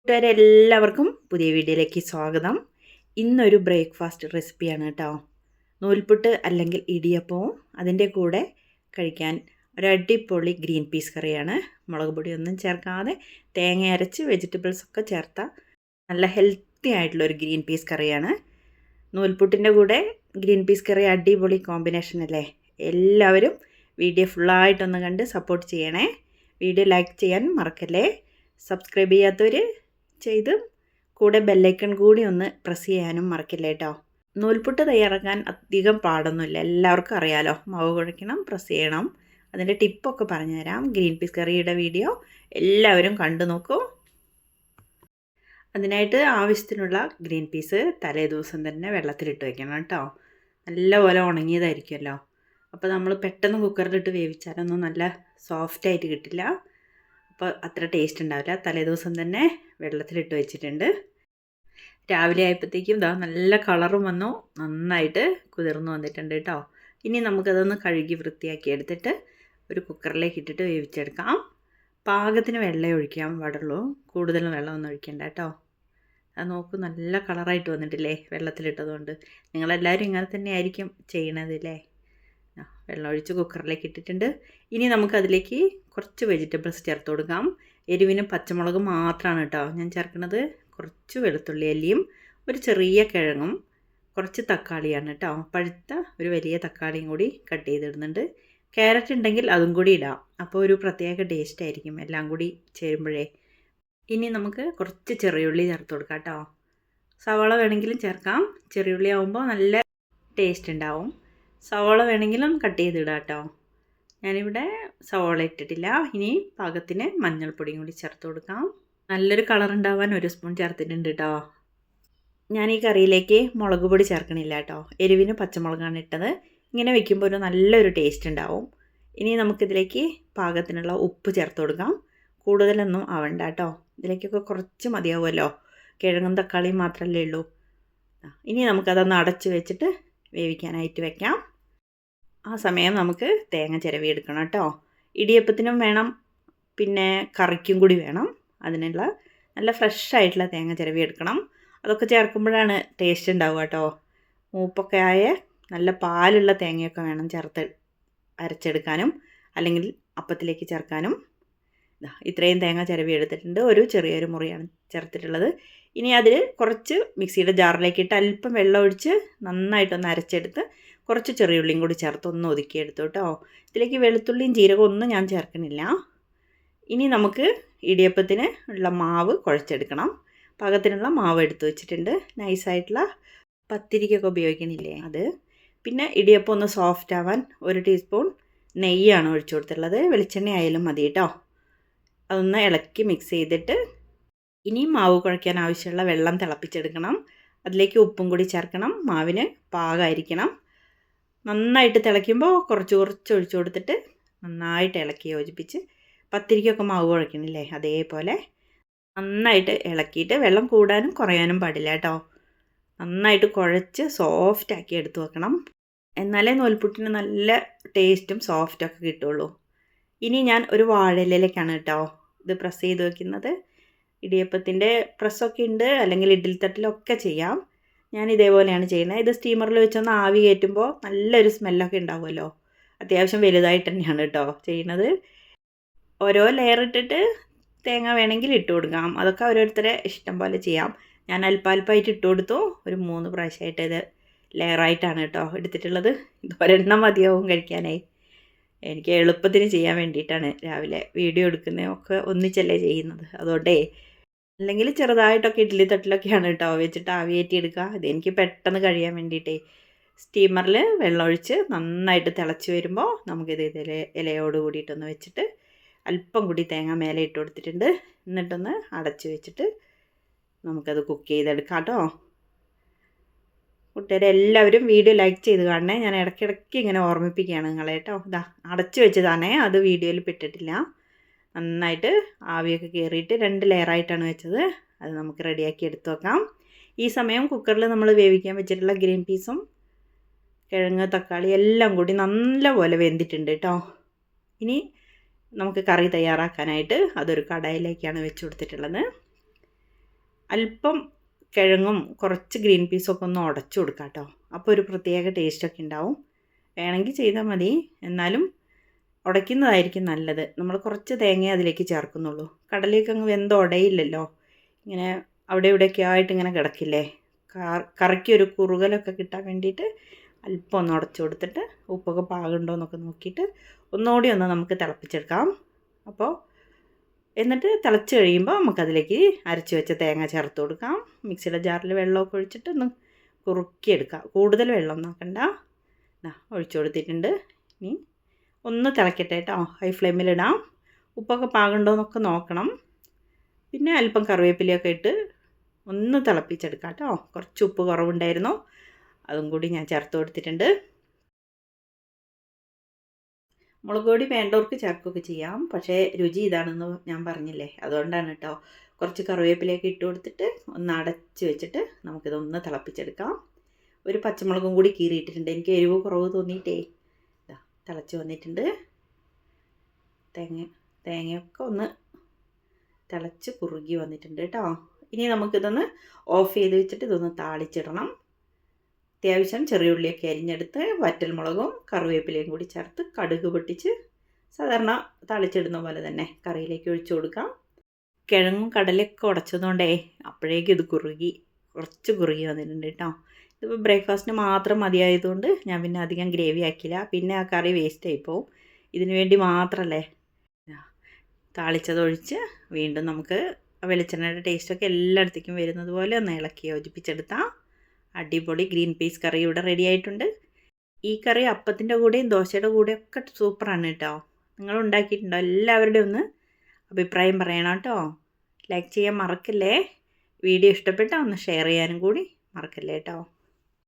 കൂട്ടുകാരെല്ലാവർക്കും പുതിയ വീഡിയോയിലേക്ക് സ്വാഗതം. ഇന്നൊരു ബ്രേക്ക്ഫാസ്റ്റ് റെസിപ്പിയാണ് കേട്ടോ. നൂൽപുട്ട് അല്ലെങ്കിൽ ഇടിയപ്പവും അതിൻ്റെ കൂടെ കഴിക്കാൻ ഒരു അടിപൊളി ഗ്രീൻ പീസ് കറിയാണ്. മുളക് പൊടിയൊന്നും ചേർക്കാതെ തേങ്ങ അരച്ച് വെജിറ്റബിൾസൊക്കെ ചേർത്ത നല്ല ഹെൽത്തി ആയിട്ടുള്ളൊരു ഗ്രീൻ പീസ് കറിയാണ്. നൂൽപുട്ടിൻ്റെ കൂടെ ഗ്രീൻ പീസ് കറി അടിപൊളി കോമ്പിനേഷൻ അല്ലേ. എല്ലാവരും വീഡിയോ ഫുള്ളായിട്ടൊന്ന് കണ്ട് സപ്പോർട്ട് ചെയ്യണേ. വീഡിയോ ലൈക്ക് ചെയ്യാൻ മറക്കല്ലേ. സബ്സ്ക്രൈബ് ചെയ്യാത്തവർ ചെയ്ത് കൂടെ ബെല്ലൈക്കൺ കൂടി ഒന്ന് പ്രസ് ചെയ്യാനും മറക്കില്ല കേട്ടോ. നൂൽപുട്ട് തയ്യാറാക്കാൻ അധികം പാടൊന്നുമില്ല, എല്ലാവർക്കും അറിയാലോ. മാവ് കുഴയ്ക്കണം, പ്രസ് ചെയ്യണം. അതിൻ്റെ ടിപ്പൊക്കെ പറഞ്ഞുതരാം. ഗ്രീൻ പീസ് കറിയുടെ വീഡിയോ എല്ലാവരും കണ്ടു നോക്കൂ. അതിനായിട്ട് ആവശ്യത്തിനുള്ള ഗ്രീൻ പീസ് തലേ ദിവസം തന്നെ വെള്ളത്തിലിട്ട് വയ്ക്കണം കേട്ടോ. നല്ലപോലെ ഉണങ്ങിയതായിരിക്കുമല്ലോ. അപ്പോൾ നമ്മൾ പെട്ടെന്ന് കുക്കറിലിട്ട് വേവിച്ചാലൊന്നും നല്ല സോഫ്റ്റായിട്ട് കിട്ടില്ല. അപ്പോൾ അത്ര ടേസ്റ്റ് ഉണ്ടാവില്ല. തലേദിവസം തന്നെ വെള്ളത്തിലിട്ട് വെച്ചിട്ടുണ്ട്. രാവിലെ ആയപ്പോഴത്തേക്കും ഇതാ നല്ല കളറും വന്നു, നന്നായിട്ട് കുതിർന്നു വന്നിട്ടുണ്ട് കേട്ടോ. ഇനി നമുക്കതൊന്ന് കഴുകി വൃത്തിയാക്കി എടുത്തിട്ട് ഒരു കുക്കറിലേക്ക് ഇട്ടിട്ട് വേവിച്ചെടുക്കാം. പാകത്തിന് വെള്ളം ഒഴിക്കാൻ പാടുള്ളൂ, കൂടുതലും വെള്ളമൊന്നും ഒഴിക്കണ്ട കേട്ടോ. അത് നോക്കൂ, നല്ല കളറായിട്ട് വന്നിട്ടില്ലേ വെള്ളത്തിലിട്ടതുകൊണ്ട്. നിങ്ങളെല്ലാവരും ഇങ്ങനെ തന്നെ ആയിരിക്കും ചെയ്യണതില്ലേ. വെള്ളം ഒഴിച്ച് കുക്കറിലേക്ക് ഇട്ടിട്ടുണ്ട്. ഇനി നമുക്കതിലേക്ക് കുറച്ച് വെജിറ്റബിൾസ് ചേർത്ത് കൊടുക്കാം. എരിവിന് പച്ചമുളക് മാത്രമാണ് കേട്ടോ ഞാൻ ചേർക്കുന്നത്. കുറച്ച് വെളുത്തുള്ളി അല്ലിയും ഒരു ചെറിയ കിഴങ്ങും കുറച്ച് തക്കാളിയാണ് കേട്ടോ. പഴുത്ത ഒരു വലിയ തക്കാളിയും കൂടി കട്ട് ചെയ്തിടുന്നുണ്ട്. ക്യാരറ്റ് ഉണ്ടെങ്കിൽ അതും കൂടി ഇടാം, അപ്പോൾ ഒരു പ്രത്യേക ടേസ്റ്റ് ആയിരിക്കും എല്ലാം കൂടി ചേരുമ്പോഴേ. ഇനി നമുക്ക് കുറച്ച് ചെറിയുള്ളി ചേർത്ത് കൊടുക്കാം കേട്ടോ. സവാള വേണമെങ്കിലും ചേർക്കാം. ചെറിയുള്ളി ആകുമ്പോൾ നല്ല ടേസ്റ്റ് ഉണ്ടാവും. സവാള വേണമെങ്കിലും കട്ട് ചെയ്തിടാം കേട്ടോ. ഞാനിവിടെ സവാള ഇട്ടിട്ടില്ല. ഇനി പാകത്തിന് മഞ്ഞൾപ്പൊടിയും കൂടി ചേർത്ത് കൊടുക്കാം. നല്ലൊരു കളർ ഉണ്ടാവാൻ 1 സ്പൂൺ ചേർത്തിട്ടുണ്ട് കേട്ടോ. ഞാൻ ഈ കറിയിലേക്ക് മുളക് പൊടി ചേർക്കണില്ല കേട്ടോ. എരിവിന് പച്ചമുളകാണ് ഇട്ടത്. ഇങ്ങനെ വെക്കുമ്പോൾ ഒരു നല്ലൊരു ടേസ്റ്റ് ഉണ്ടാവും. ഇനി നമുക്കിതിലേക്ക് പാകത്തിനുള്ള ഉപ്പ് ചേർത്ത് കൊടുക്കാം. കൂടുതലൊന്നും ആവണ്ട കേട്ടോ. ഇതിലേക്കൊക്കെ കുറച്ച് മതിയാവുമല്ലോ, കിഴങ്ങും തക്കാളിയും മാത്രമല്ലേ ഉള്ളൂ. ഇനി നമുക്കതൊന്ന് അടച്ച് വെച്ചിട്ട് വേവിക്കാനായിട്ട് വെക്കാം. ആ സമയം നമുക്ക് തേങ്ങ ചിരവി എടുക്കണം കേട്ടോ. ഇടിയപ്പത്തിനും വേണം, പിന്നെ കറിക്കും കൂടി വേണം. അതിനുള്ള നല്ല ഫ്രഷ് ആയിട്ടുള്ള തേങ്ങ ചിരവി എടുക്കണം. അതൊക്കെ ചേർക്കുമ്പോഴാണ് ടേസ്റ്റ് ഉണ്ടാവുക കേട്ടോ. മൂപ്പൊക്കെ ആയ നല്ല പാലുള്ള തേങ്ങയൊക്കെ വേണം ചേർത്ത് അരച്ചെടുക്കാനും അല്ലെങ്കിൽ അപ്പത്തിലേക്ക് ചേർക്കാനും. ഇത്രയും തേങ്ങ ചിരവി എടുത്തിട്ടുണ്ട്. ഒരു ചെറിയൊരു മുറിയാണ് ചേർത്തിട്ടുള്ളത്. ഇനി അതിൽ കുറച്ച് മിക്സിയുടെ ജാറിലേക്ക് ഇട്ട് അല്പം വെള്ളം ഒഴിച്ച് നന്നായിട്ടൊന്ന് അരച്ചെടുത്ത് കുറച്ച് ചെറിയുള്ളിയും കൂടി ചേർത്ത് ഒന്ന് ഒതുക്കിയെടുത്തു കേട്ടോ. ഇതിലേക്ക് വെളുത്തുള്ളിയും ജീരകവും ഒന്നും ഞാൻ ചേർക്കണില്ല. ഇനി നമുക്ക് ഇടിയപ്പത്തിന് ഉള്ള മാവ് കുഴച്ചെടുക്കണം. പാകത്തിനുള്ള മാവ് എടുത്ത് വെച്ചിട്ടുണ്ട്. നൈസായിട്ടുള്ള പത്തിരിക്കൊക്കെ ഉപയോഗിക്കണില്ലേ അത്. പിന്നെ ഇടിയപ്പം ഒന്ന് സോഫ്റ്റ് ആവാൻ 1 ടീസ്പൂൺ നെയ്യാണ് ഒഴിച്ചു കൊടുത്തിട്ടുള്ളത്. വെളിച്ചെണ്ണ ആയാലും മതി കേട്ടോ. അതൊന്ന് ഇളക്കി മിക്സ് ചെയ്തിട്ട് ഇനി മാവ് കുഴയ്ക്കാൻ ആവശ്യമുള്ള വെള്ളം തിളപ്പിച്ചെടുക്കണം. അതിലേക്ക് ഉപ്പും കൂടി ചേർക്കണം. മാവിന് പാകമായിരിക്കണം. നന്നായിട്ട് തിളയ്ക്കുമ്പോൾ കുറച്ച് ഒഴിച്ചു കൊടുത്തിട്ട് നന്നായിട്ട് ഇളക്കി യോജിപ്പിച്ച് പത്തിരിക്കൊക്കെ മാവ് കുഴയ്ക്കണില്ലേ അതേപോലെ നന്നായിട്ട് ഇളക്കിയിട്ട് വെള്ളം കൂടാനും കുറയാനും പാടില്ല കേട്ടോ. നന്നായിട്ട് കുഴച്ച് സോഫ്റ്റാക്കി എടുത്ത് വെക്കണം. എന്നാലേ നൂൽപുട്ടിന് നല്ല ടേസ്റ്റും സോഫ്റ്റൊക്കെ കിട്ടുള്ളൂ. ഇനി ഞാൻ ഒരു വാഴയിലേക്കാണ് കേട്ടോ ഇത് പ്രസ് ചെയ്ത് വയ്ക്കുന്നത്. ഇടിയപ്പത്തിൻ്റെ പ്രസ്സൊക്കെ ഉണ്ട്, അല്ലെങ്കിൽ ഇഡ്ഡലി തട്ടിലൊക്കെ ചെയ്യാം. ഞാൻ ഇതേപോലെയാണ് ചെയ്യുന്നത്. ഇത് സ്റ്റീമറിൽ വെച്ചൊന്ന് ആവി കയറ്റുമ്പോൾ നല്ലൊരു സ്മെല്ലൊക്കെ ഉണ്ടാവുമല്ലോ. അത്യാവശ്യം വലുതായിട്ട് തന്നെയാണ് കേട്ടോ ചെയ്യുന്നത്. ഓരോ ലെയർ ഇട്ടിട്ട് തേങ്ങ വേണമെങ്കിൽ ഇട്ട് കൊടുക്കാം. അതൊക്കെ ഓരോരുത്തരെ ഇഷ്ടം പോലെ ചെയ്യാം. ഞാൻ അല്പാൽപ്പായിട്ട് ഇട്ട് കൊടുത്തു. ഒരു 3 പ്രാവശ്യമായിട്ട് ഇത് ലെയറായിട്ടാണ് കേട്ടോ എടുത്തിട്ടുള്ളത്. ഇത് ഒരെണ്ണം മതിയാവും കഴിക്കാനായി. എനിക്ക് എളുപ്പത്തിന് ചെയ്യാൻ വേണ്ടിയിട്ടാണ് രാവിലെ വീഡിയോ എടുക്കുന്നതൊക്കെ ഒന്നിച്ചല്ലേ ചെയ്യുന്നത്. അതുകൊണ്ടേ അല്ലെങ്കിൽ ചെറുതായിട്ടൊക്കെ ഇഡ്ഡലി തട്ടിലൊക്കെയാണ് കേട്ടോ വെച്ചിട്ട് ആവിയേറ്റി എടുക്കുക. ഇതെനിക്ക് പെട്ടെന്ന് കഴിയാൻ വേണ്ടിയിട്ടേ. സ്റ്റീമറിൽ വെള്ളമൊഴിച്ച് നന്നായിട്ട് തിളച്ച് വരുമ്പോൾ നമുക്കിത് ഇലയോട് കൂടിയിട്ടൊന്ന് വെച്ചിട്ട് അല്പം കൂടി തേങ്ങ മേലെ ഇട്ട് കൊടുത്തിട്ടുണ്ട്. എന്നിട്ടൊന്ന് അടച്ച് വെച്ചിട്ട് നമുക്കത് കുക്ക് ചെയ്തെടുക്കാം കേട്ടോ. കൂട്ടുകാരെല്ലാവരും വീഡിയോ ലൈക്ക് ചെയ്ത് കാണണേ. ഞാൻ ഇടയ്ക്കിടയ്ക്ക് ഇങ്ങനെ ഓർമ്മിപ്പിക്കുകയാണ് നിങ്ങളെ കേട്ടോ. ഇതാ അടച്ച് വെച്ചതാണേ, അത് വീഡിയോയിൽ പെട്ടിട്ടില്ല. നന്നായിട്ട് ആവിയൊക്കെ കയറിയിട്ട് 2 ലെയറായിട്ടാണ് വെച്ചത്. അത് നമുക്ക് റെഡിയാക്കി എടുത്ത് വെക്കാം. ഈ സമയം കുക്കറിൽ നമ്മൾ വേവിക്കാൻ വെച്ചിട്ടുള്ള ഗ്രീൻ പീസും കിഴങ്ങ് തക്കാളി എല്ലാം കൂടി നല്ലപോലെ വെന്തിട്ടുണ്ട് കേട്ടോ. ഇനി നമുക്ക് കറി തയ്യാറാക്കാനായിട്ട് അതൊരു കടായിലേക്കാണ് വെച്ച് കൊടുത്തിട്ടുള്ളത്. അല്പം കിഴങ്ങും കുറച്ച് ഗ്രീൻ പീസൊക്കെ ഒന്ന് ഉടച്ചു കൊടുക്കാം കേട്ടോ. അപ്പോൾ ഒരു പ്രത്യേക ടേസ്റ്റൊക്കെ ഉണ്ടാവും. വേണമെങ്കിൽ ചെയ്താൽ മതി, എന്നാലും ഉടയ്ക്കുന്നതായിരിക്കും നല്ലത്. നമ്മൾ കുറച്ച് തേങ്ങ അതിലേക്ക് ചേർക്കുന്നുള്ളൂ. കടലയൊക്കെ അങ്ങ് വെന്തുടയില്ലല്ലോ, ഇങ്ങനെ അവിടെ ഇവിടെയൊക്കെ ആയിട്ട് ഇങ്ങനെ കിടക്കില്ലേ. കറിക്ക് ഒരു കുറുകലൊക്കെ കിട്ടാൻ വേണ്ടിയിട്ട് അല്പം ഒന്ന് ഉടച്ചു കൊടുത്തിട്ട് ഉപ്പൊക്കെ പാകമുണ്ടോ എന്നൊക്കെ നോക്കിയിട്ട് ഒന്നുകൂടി ഒന്ന് നമുക്ക് തിളപ്പിച്ചെടുക്കാം. അപ്പോൾ എന്നിട്ട് തിളച്ച് കഴിയുമ്പോൾ നമുക്കതിലേക്ക് അരച്ച് വെച്ച തേങ്ങ ചേർത്ത് കൊടുക്കാം. മിക്സിയുടെ ജാറിൽ വെള്ളമൊക്കെ ഒഴിച്ചിട്ട് ഒന്ന് കുറുക്കിയെടുക്കാം. കൂടുതൽ വെള്ളം നോക്കണ്ട. ഒഴിച്ചു കൊടുത്തിട്ടുണ്ട്. ഇനി ഒന്ന് തിളക്കട്ടെ കേട്ടോ. ഹൈ ഫ്ലെയിമിലിടാം. ഉപ്പൊക്കെ പാകമുണ്ടോ എന്നൊക്കെ നോക്കണം. പിന്നെ അല്പം കറിവേപ്പിലയൊക്കെ ഇട്ട് ഒന്ന് തിളപ്പിച്ചെടുക്കാം കേട്ടോ. കുറച്ച് ഉപ്പ് കുറവുണ്ടായിരുന്നു, അതും കൂടി ഞാൻ ചേർത്ത് കൊടുത്തിട്ടുണ്ട്. മുളക് പൊടി വേണ്ടവർക്ക് ചേർക്കുകയൊക്കെ ചെയ്യാം, പക്ഷേ രുചി ഇതാണെന്ന് ഞാൻ പറഞ്ഞില്ലേ, അതുകൊണ്ടാണ് കേട്ടോ. കുറച്ച് കറിവേപ്പിലയൊക്കെ ഇട്ട് കൊടുത്തിട്ട് ഒന്ന് അടച്ച് വെച്ചിട്ട് നമുക്കിതൊന്ന് തിളപ്പിച്ചെടുക്കാം. ഒരു പച്ചമുളകും കൂടി കീറിയിട്ടിട്ടുണ്ട്. എനിക്ക് എരിവ് കുറവ് തോന്നിയിട്ടേ ഇതാ തിളച്ച് വന്നിട്ടുണ്ട്. തേങ്ങയൊക്കെ ഒന്ന് തിളച്ച് കുറുകി വന്നിട്ടുണ്ട് കേട്ടോ. ഇനി നമുക്കിതൊന്ന് ഓഫ് ചെയ്ത് വെച്ചിട്ട് ഇതൊന്ന് താളിച്ചിടണം. അത്യാവശ്യം ചെറിയ ഉള്ളിയൊക്കെ അരിഞ്ഞെടുത്ത് വറ്റൽമുളകും കറിവേപ്പിലയും കൂടി ചേർത്ത് കടുക് പൊട്ടിച്ച് സാധാരണ താളിച്ചിടുന്ന പോലെ തന്നെ കറിയിലേക്ക് ഒഴിച്ചു കൊടുക്കാം. കിഴങ്ങും കടലയൊക്കെ ഉടച്ചതുകൊണ്ടേ അപ്പോഴേക്കും ഇത് കുറച്ച് കുറുകി വന്നിട്ടുണ്ട് കേട്ടോ. ഇതിപ്പോൾ ബ്രേക്ക്ഫാസ്റ്റിന് മാത്രം മതിയായതുകൊണ്ട് ഞാൻ പിന്നെ അധികം ഗ്രേവി ആക്കില്ല. പിന്നെ ആ കറി വേസ്റ്റ് ആയിപ്പോവും. ഇതിന് വേണ്ടി മാത്രമല്ലേ താളിച്ചതൊഴിച്ച് വീണ്ടും നമുക്ക് വെളിച്ചെണ്ണയുടെ ടേസ്റ്റൊക്കെ എല്ലായിടത്തേക്കും വരുന്നത് പോലെ ഒന്ന് ഇളക്കി യോജിപ്പിച്ചെടുത്താൽ അടിപൊളി ഗ്രീൻ പീസ് കറി ഇവിടെ റെഡി ആയിട്ടുണ്ട്. ഈ കറി അപ്പത്തിൻ്റെ കൂടെയും ദോശയുടെ കൂടെയും ഒക്കെ സൂപ്പറാണ് കേട്ടോ. നിങ്ങൾ ഉണ്ടാക്കിയിട്ടുണ്ടോ? എല്ലാവരുടെയും ഒന്ന് അഭിപ്രായം പറയണം കേട്ടോ. ലൈക്ക് ചെയ്യാൻ മറക്കല്ലേ. വീഡിയോ ഇഷ്ടപ്പെട്ടാൽ ഒന്ന് ഷെയർ ചെയ്യാനും കൂടി മറക്കല്ലേ കേട്ടോ.